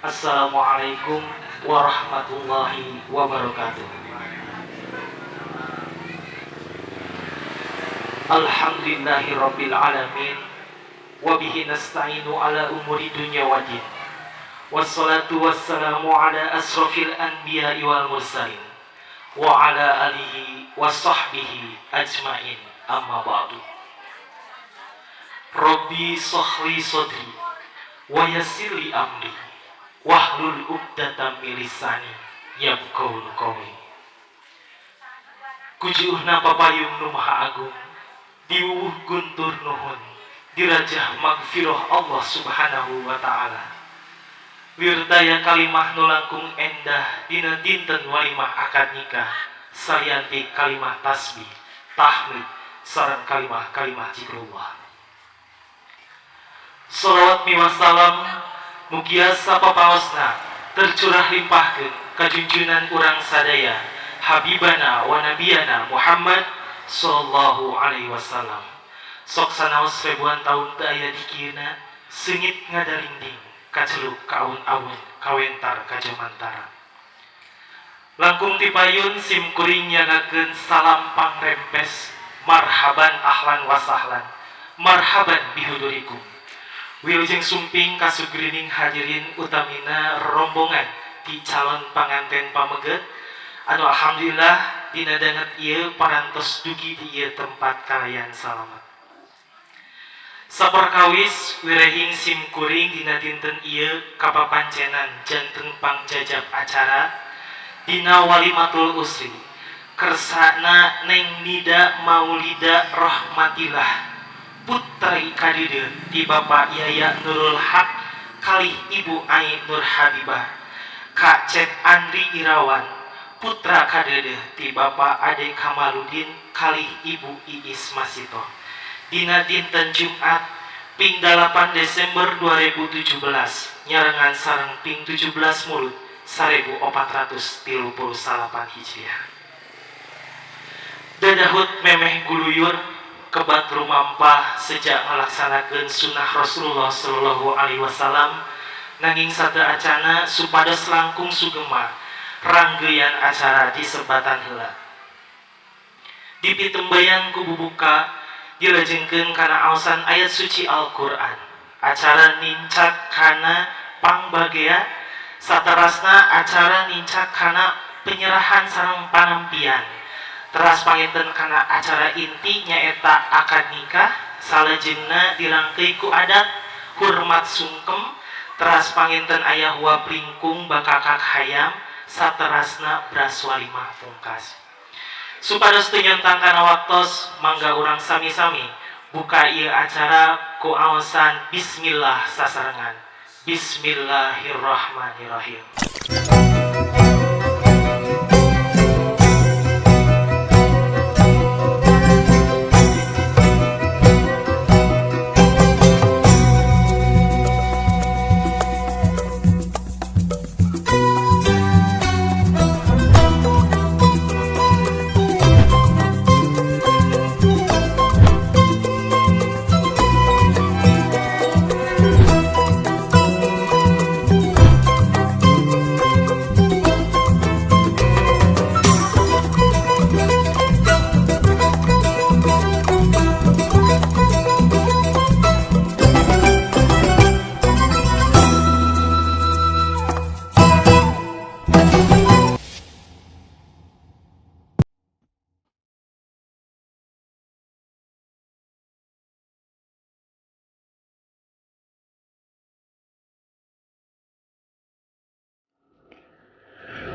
Assalamualaikum warahmatullahi wabarakatuh. Alhamdulillahirabbil alamin wa bihi nasta'inu ala umuri dunya waddin. Wassalatu wassalamu ala asrofil anbiya'i wal mursalin wa ala alihi wa sahbihi ajmain, amma ba'du. Rabbi sahli sodri wa yassirli amri wahlul 'uqdatam min lisani yafqahu qawli. Kujuhna papayung nu maha agung, diwuwuh guntur nuhun, dirajah magfirah Allah subhanahu wa ta'ala. Wirdaya kalimah nu langkung endah dina dinten walimah akad nikah, sayanti kalimah tasbih, tahmid, sareng kalimah-kalimah zikrullah. Shalawat miwah salam mugia sapapaosna tercurah limpahkeun ka junjunan urang sadaya habibana wa nabiyana Muhammad sallallahu alaihi wasallam. Sok sanaos ribuan tahun teu aya dikieuna, seungit ngadarinding kaceluk ka aun-aun kawentar ka jamantara. Langkung tipayun sim kuring nyagakeun salam pangrempes, marhaban ahlan wa sahlan, marhaban bihudurikum. Wilujeng sumping kasugrining hadirin utamina rombongan di calon panganten pameget anu alhamdulillah dina danget ieu parantos dugi di ieu tempat kalayan salamet. Saperkawis wirehing sim kuring dina dinten ieu kapapancenan janten pangjajab acara dina walimatul usri kersana Neng Nida Maulida Rahmatillah putri kadede di Bapak Yaya Nurul Haq kalih Ibu Ai Nur Habibah, Kak Cep Andri Irawan putra kadede di Bapak Ade Kamaludin kalih Ibu Iis Masito dina dinten Jumat ping 8 Desember 2017 nyarengan sareng ping 17 Mulut 1438 Hijriah. Dadahut memeh guluyur kebat rumampah sejak melaksanakan sunnah Rasulullah Sallallahu Alaihi Wasallam nanging sata acana supados langkung sugema ranggeyan acara disebatan heula. Dipitembayang ku bubuka dilajengkeun kana aosan ayat suci Al-Qur'an. Acara nincak kana pangbagea saterasna acara nincak kana penyerahan sareng panampian. Teras panginten kana acara inti nyaeta akad nikah, salajengna dirangkei ku adat hormat sungkem, teras panginten aya hua pringkung bakakak hayam, saterasna beras walimah pungkas. Supados teu nyontang kana waktos mangga urang sami-sami buka ieu acara ku aosan bismillah sasarengan. Bismillahirrahmanirrahim.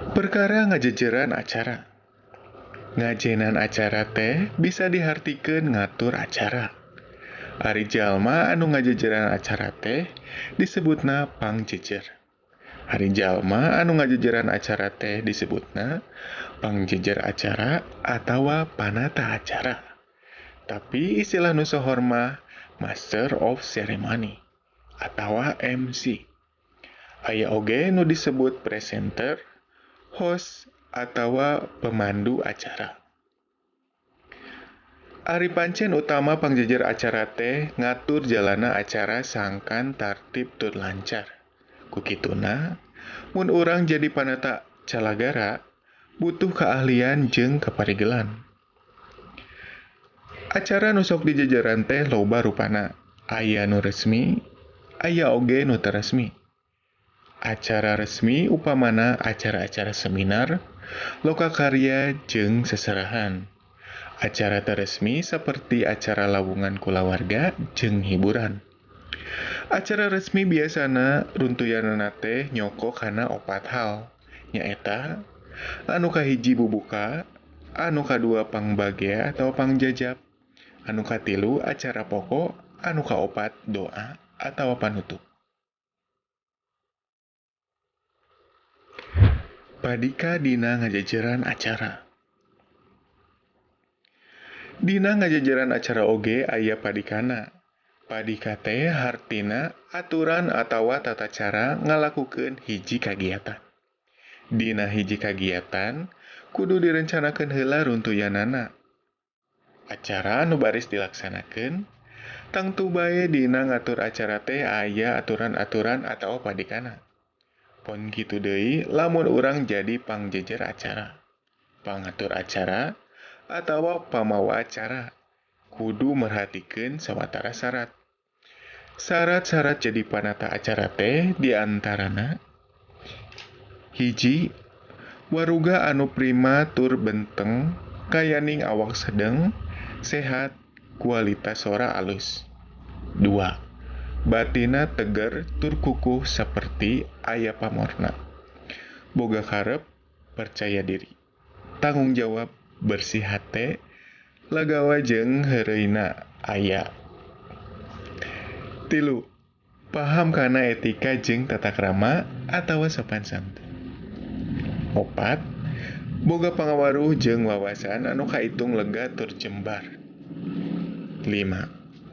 Perkara ngajejeran acara. Ngajenan acara teh bisa dihartikeun ngatur acara. Ari jalma anu ngajejeran acara teh disebutna pangjejer. Ari jalma anu ngajejeran acara teh disebutna pangjejer acara atawa panata acara. Tapi istilah nu sohor mah Master of Ceremony atawa MC. Aya oge nu disebut presenter, host, atawa pemandu acara. Ari pancen utama pangjejer acara teh ngatur jalana acara sangkan tartib tur lancar. Kukituna, mun urang jadi panata calagara, butuh keahlian jeung kaparigelan. Acara nu sok di jajaran teh loba rupana. Aya nu resmi, aya oge nu teu resmi. Acara resmi upamana acara-acara seminar, lokakarya jeung seserahan. Acara teu resmi saperti acara lawungan kulawarga jeung hiburan. Acara resmi biasana runtuyanana teh nyoko kana 4 hal, nyaeta anu kahiji bubuka, anu kadua pangbagea atau pangjajab, anu katilu acara pokok, anu kaopat doa atau panutup. Padika dina ngajajaran acara. Dina ngajajaran acara oge aya padikana. Padika teh hartina aturan atawa tata cara ngalakukeun hiji kagiatan. Dina hiji kagiatan, kudu direncanakeun heula runtuyanana. Acara anu baris dilaksanakeun, tangtu bae dina ngatur acara teh aya aturan-aturan atawa padikana. Pon kitu deui lamun urang jadi pangjejer acara, pangatur acara, atawa pamawa acara, kudu merhatikeun sawatara syarat. Syarat-syarat jadi panata acara teh diantarana: hiji, waruga anu prima tur benteng, kayaning awak sedeng, sehat, kualitas sora alus. 2. Batina teger tur kukuh saperti aya pamorna. Boga karep, percaya diri. Tanggung jawab, bersih hate, lagawa jeung heureuyna aya. 3. Paham kana etika jeung tata krama atawa sopan santun. 4. Boga pangawaruh jeung wawasan anu kaitung lega tur jembar. 5.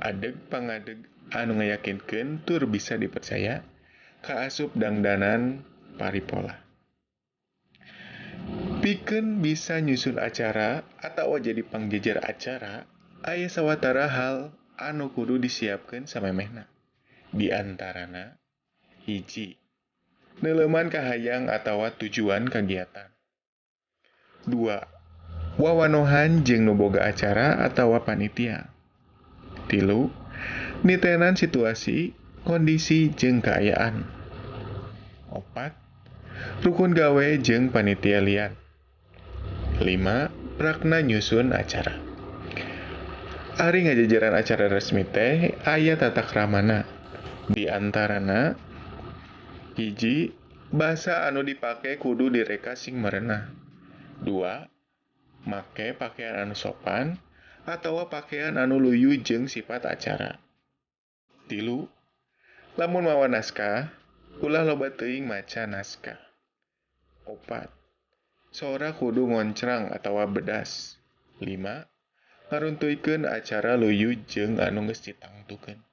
Adeg pangadeg anu ngayakinkeun tur bisa dipercaya, kaasup dangdanan paripola. Pikeun bisa nyusun acara atawa jadi pangjejer acara, aya sawatara hal anu kudu disiapkeun samemehna. Di antarana: hiji, neuleuman kahayang atawa tujuan kagiatan. 2. Wawanohan jeung nu boga acara atawa panitia. 3. Nitenan situasi, kondisi jeung kaayaan. 4. Rukun gawe jeung panitia lian. 5. Prakna nyusun acara. Ari ngajajaran acara resmi teh aya tata kramana. Di antarana: hiji, basa anu dipake kudu direka sing merenah. 2. Make pakaian anu sopan atawa pakaian anu luyu jeung sifat acara. 3. Lamun mawa naskah, ulah loba teuing maca naskah. 4. Sora kudu ngoncrang atawa bedas. 5. Ngaruntuykeun acara luyu jeung anu geus ditangtukeun.